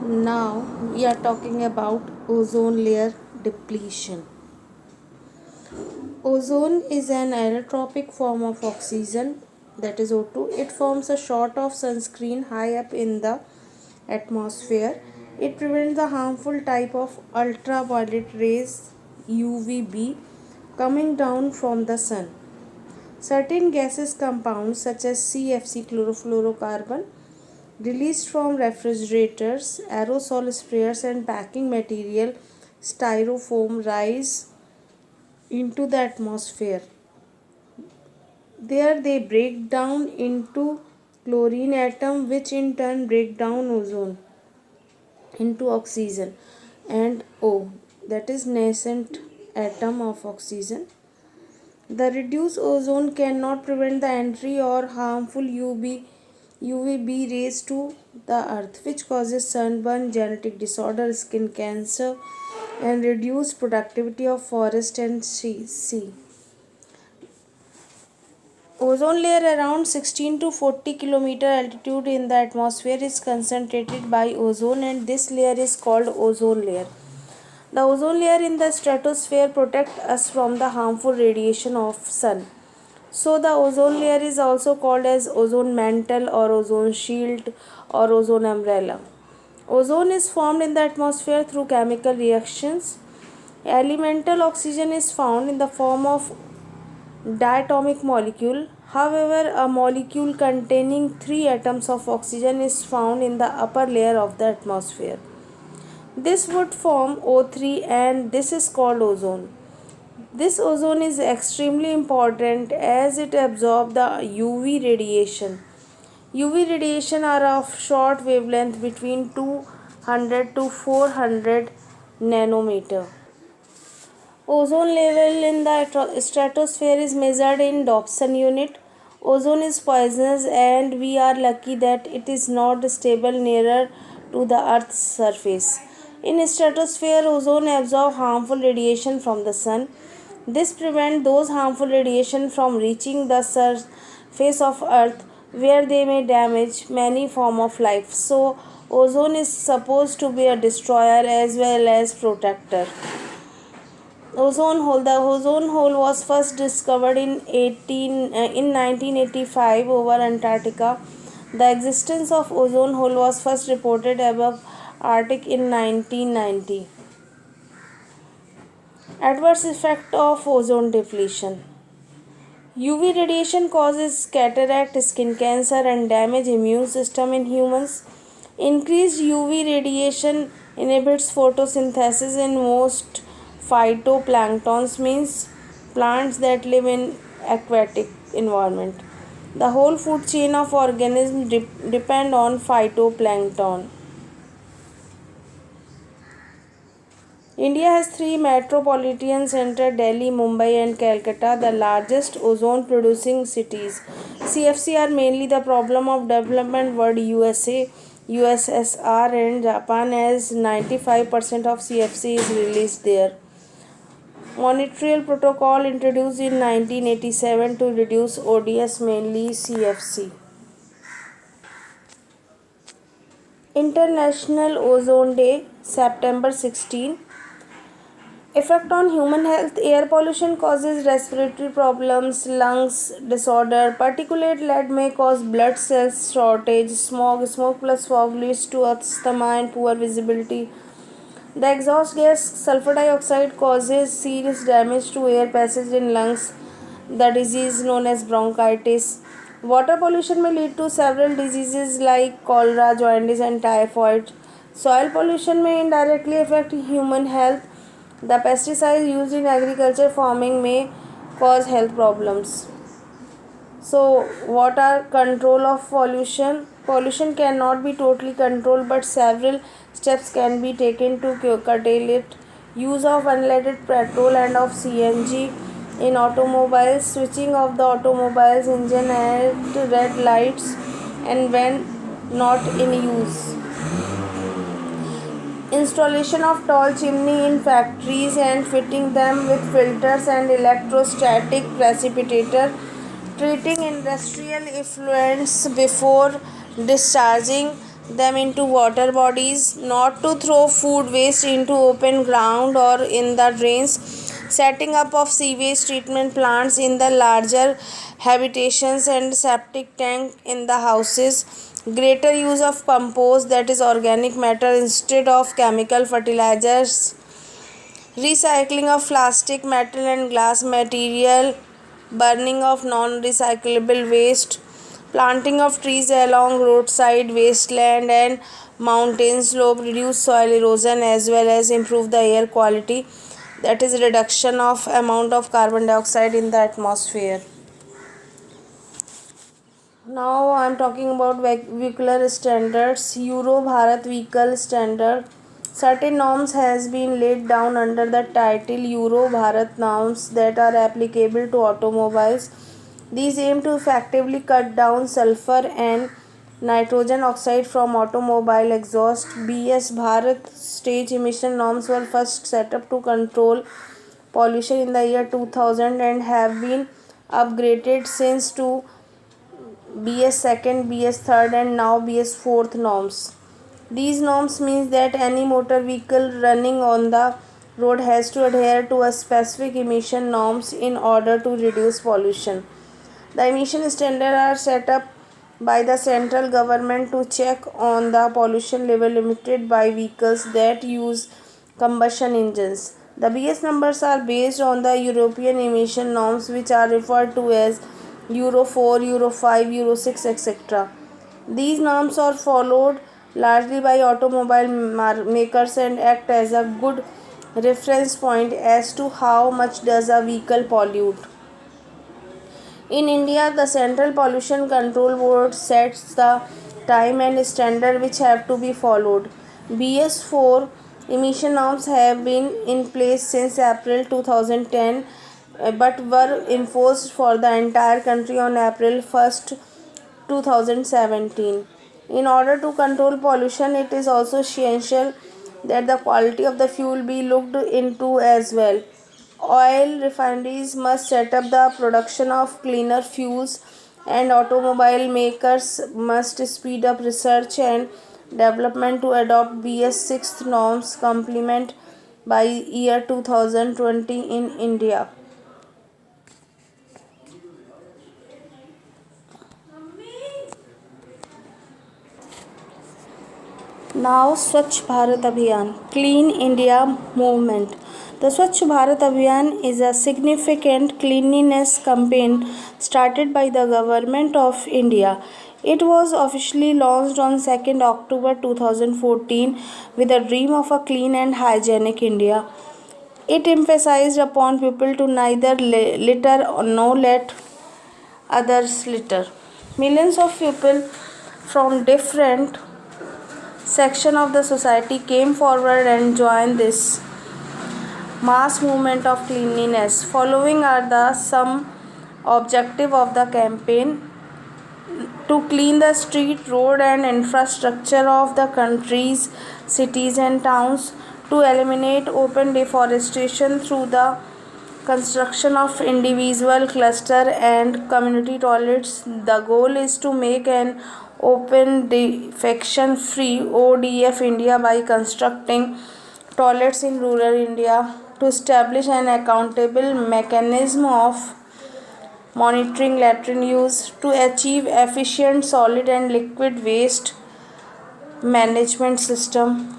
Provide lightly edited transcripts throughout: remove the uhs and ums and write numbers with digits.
Now we are talking about ozone layer depletion. Ozone is an anaerobic form of oxygen, that is O2. It forms a sort of sunscreen high up in the atmosphere. It prevents the harmful type of ultraviolet rays UVB coming down from the sun. Certain gases compounds such as CFC chlorofluorocarbon released from refrigerators, aerosol sprayers, and packing material, styrofoam, rise into the atmosphere. There they break down into chlorine atom, which in turn break down ozone into oxygen and O, that is nascent atom of oxygen. The reduced ozone cannot prevent the entry or harmful UVB rays to the earth, which causes sunburn, genetic disorder, skin cancer, and reduced productivity of forest and sea. Ozone layer around 16 to 40 kilometer altitude in the atmosphere is concentrated by ozone, and this layer is called ozone layer. The ozone layer in the stratosphere protects us from the harmful radiation of sun. So the ozone layer is also called as ozone mantle or ozone shield or ozone umbrella. Ozone is formed in the atmosphere through chemical reactions. Elemental oxygen is found in the form of diatomic molecule. However, a molecule containing 3 atoms of oxygen is found in the upper layer of the atmosphere. This would form O3, and this is called ozone. This ozone is extremely important as it absorbs the UV radiation. UV radiation are of short wavelength between 200 to 400 nanometer. Ozone level in the stratosphere is measured in Dobson unit. Ozone is poisonous, and we are lucky that it is not stable nearer to the Earth's surface. In stratosphere, ozone absorbs harmful radiation from the sun. This prevents those harmful radiation from reaching the surface of Earth, where they may damage many forms of life. So, ozone is supposed to be a destroyer as well as protector. Ozone hole. The ozone hole was first discovered in 1985 over Antarctica. The existence of ozone hole was first reported above Arctic in 1990. Adverse effect of ozone depletion. UV radiation causes cataract, skin cancer, and damage immune system in humans. Increased UV radiation inhibits photosynthesis in most phytoplanktons, means plants that live in aquatic environment. The whole food chain of organisms depend on phytoplankton. India has 3 metropolitan centers: Delhi, Mumbai, and Calcutta, the largest ozone producing cities. CFC are mainly the problem of development world USA, USSR, and Japan, as 95% of CFC is released there. Montreal Protocol introduced in 1987 to reduce ODS, mainly CFC. International Ozone Day, September 16. Effect on human health. Air pollution causes respiratory problems, lungs disorder. Particulate lead may cause blood cells shortage. Smoke plus fog leads to asthma and poor visibility. The exhaust gas sulfur dioxide causes serious damage to air passage in lungs. The disease known as bronchitis. Water pollution may lead to several diseases like cholera, jaundice, and typhoid. Soil pollution may indirectly affect human health. The pesticides used in agriculture farming may cause health problems. So, what are control of pollution? Pollution cannot be totally controlled, but several steps can be taken to curtail it. Use of unleaded petrol and of CNG in automobiles, switching off the automobile's engine at red lights and when not in use. Installation of tall chimney in factories and fitting them with filters and electrostatic precipitator. Treating industrial effluents before discharging. them into water bodies, not to throw food waste into open ground or in the drains, setting up of sewage treatment plants in the larger habitations and septic tank in the houses, greater use of compost, that is organic matter instead of chemical fertilizers, recycling of plastic, metal and glass material, burning of non-recyclable waste, planting of trees along roadside, wasteland and mountain slope, reduce soil erosion as well as improve the air quality, that is reduction of amount of carbon dioxide in the atmosphere. Now I am talking about vehicular standards. Euro Bharat Vehicle Standard. Certain norms has been laid down under the title Euro Bharat norms that are applicable to automobiles. These aim to effectively cut down sulfur and nitrogen oxide from automobile exhaust. BS Bharat stage emission norms were first set up to control pollution in the year 2000 and have been upgraded since to BS second, BS third and now BS fourth norms. These norms means that any motor vehicle running on the road has to adhere to a specific emission norms in order to reduce pollution. The emission standards are set up by the central government to check on the pollution level emitted by vehicles that use combustion engines. The BS numbers are based on the European emission norms, which are referred to as Euro 4, Euro 5, Euro 6, etc. These norms are followed largely by automobile makers and act as a good reference point as to how much does a vehicle pollute. In India, the Central Pollution Control Board sets the time and standard which have to be followed. BS4 emission norms have been in place since April 2010 but were enforced for the entire country on April 1st, 2017. In order to control pollution, it is also essential that the quality of the fuel be looked into as well. Oil refineries must set up the production of cleaner fuels, and automobile makers must speed up research and development to adopt BS6 norms complement by year 2020 in India. Now, Swachh Bharat Abhiyan, Clean India Movement. The Swachh Bharat Abhiyan is a significant cleanliness campaign started by the Government of India. It was officially launched on 2nd October 2014 with a dream of a clean and hygienic India. It emphasized upon people to neither litter nor let others litter. Millions of people from different section of the society came forward and joined this mass movement of cleanliness. Following are the some objective of the campaign: to clean the street, road and infrastructure of the countries, cities and towns, to eliminate open deforestation through the construction of individual cluster and community toilets. The goal is to make an open defecation free ODF India by constructing toilets in rural India, to establish an accountable mechanism of monitoring latrine use, to achieve efficient solid and liquid waste management system.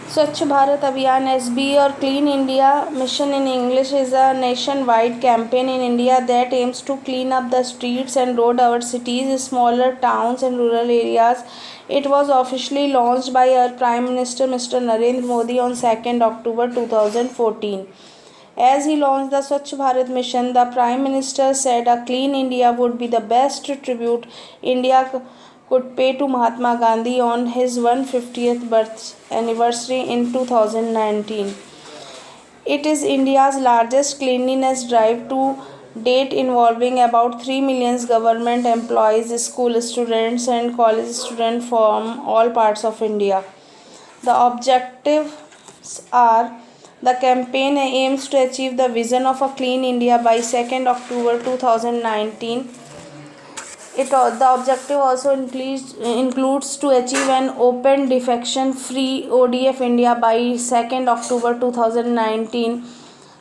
Swachh Bharat Abhiyan SB or Clean India Mission in English is a nationwide campaign in India that aims to clean up the streets and roads of our cities, smaller towns and rural areas. It was officially launched by our Prime Minister Mr. Narendra Modi on 2nd October 2014. As he launched the Swachh Bharat mission, the Prime Minister said a clean India would be the best tribute India could pay to Mahatma Gandhi on his 150th birth anniversary in 2019. It is India's largest cleanliness drive to date, involving about 3 million government employees, school students and college students from all parts of India. The objectives are: the campaign aims to achieve the vision of a clean India by 2nd October 2019. The objective also includes to achieve an open defection free ODF India by 2nd October 2019,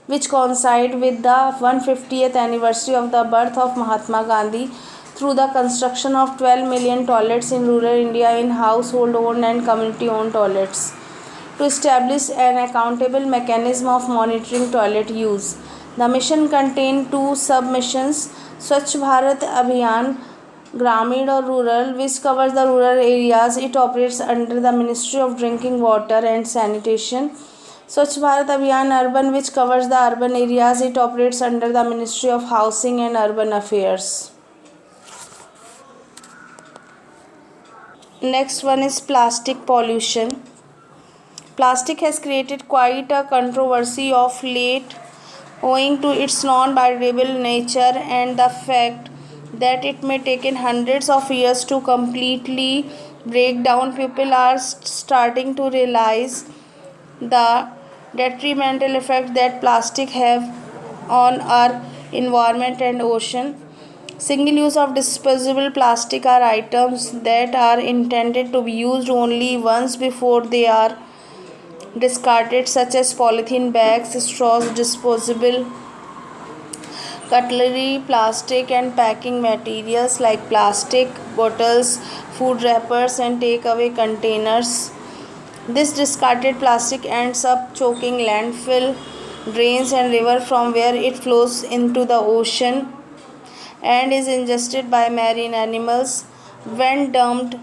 which coincide with the 150th anniversary of the birth of Mahatma Gandhi, through the construction of 12 million toilets in rural India in household owned and community owned toilets, to establish an accountable mechanism of monitoring toilet use. The mission contained two sub-missions: Swachh Bharat Abhiyan Grameen or Rural, which covers the rural areas. It operates under the Ministry of Drinking Water and Sanitation. Swachh Bharat Abhiyan Urban, which covers the urban areas. It operates under the Ministry of Housing and Urban Affairs. Next one is plastic pollution. Plastic has created quite a controversy of late, owing to its non-biodegradable nature and the fact that it may take hundreds of years to completely break down. People are starting to realize the detrimental effect that plastic have on our environment and ocean. Single use of disposable plastic are items that are intended to be used only once before they are discarded, such as polythene bags, straws, disposable cutlery, plastic and packing materials like plastic bottles, food wrappers, and takeaway containers. This discarded plastic ends up choking landfill, drains, and river, from where it flows into the ocean and is ingested by marine animals. When dumped,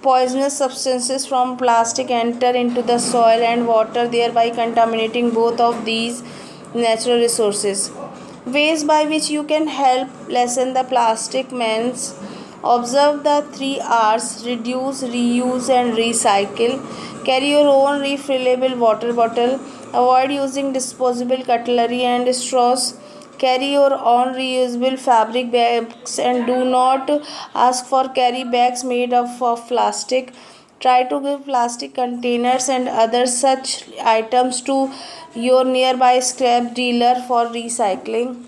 poisonous substances from plastic enter into the soil and water, thereby contaminating both of these natural resources. Ways by which you can help lessen the plastic menace: observe the 3 R's: reduce, reuse, and recycle. Carry your own refillable water bottle. Avoid using disposable cutlery and straws. Carry your own reusable fabric bags and do not ask for carry bags made of plastic. Try to give plastic containers and other such items to your nearby scrap dealer for recycling.